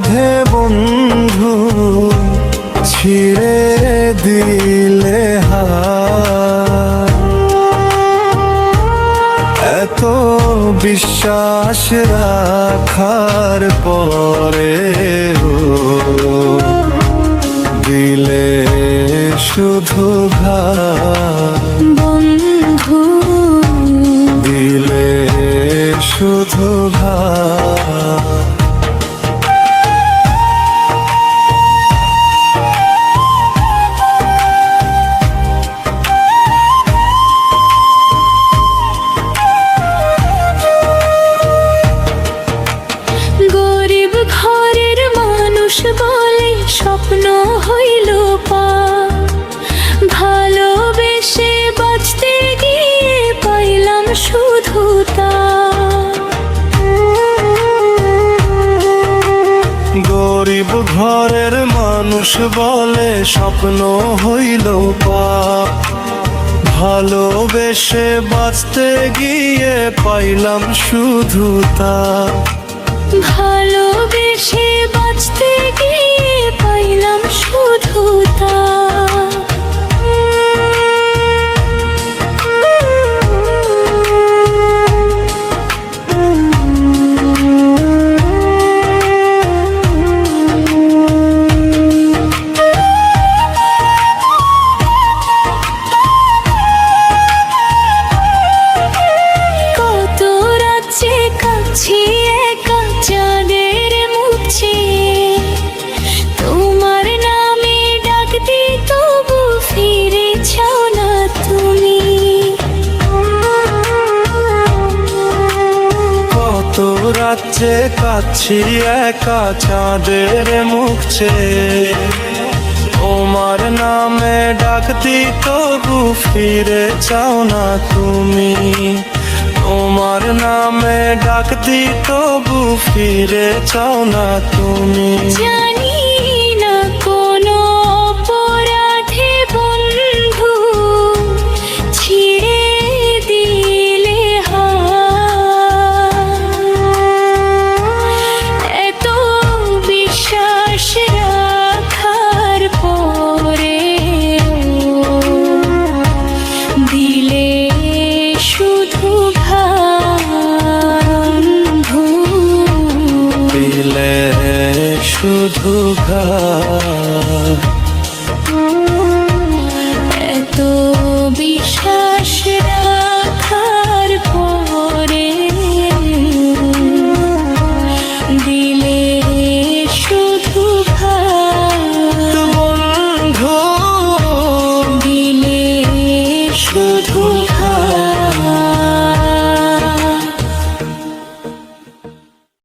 বাঁধে বন্ধু ছিঁড়ে দিলে হাত। এত বিশ্বাস রাখার পরে দিলে শুধু ঘাত। বন্ধু দিলে শুধু ঘাত। গরিব ঘরের মানুষ বলে স্বপ্ন হইল পা, ভালোবেসে বাঁচতে গিয়ে পাইলাম শুধু তা। গরিব ঘরের মানুষ বলে স্বপ্ন হইল পাপ, ভালোবেসে বাঁচতে গিয়ে পাইলাম শুধু তা। ভালোবেসে বাঁচতে গিয়ে পাইলাম শুধু তা। কত রাজ্যে কাছি একা চাঁদের মুখ চেয়ে, তোমার নামে ডাক দি তবু ফিরে চাও না তুমি। কত রাজ্যে কাছি একা চাঁদের মুখ চেয়ে, তোমার নামে ডাক দি তবু ফিরে চাও না তুমি। তোমার নামে ডাক দি তবু ফিরে চাও না তুমি। জানি না কোনো অপরাধে বন্ধু ছিঁড়ে দিলে হাত। এত বিশ্বাস রাখার পরে দিলে শুধু বন্ধু। দিলে শুধু ঘাত।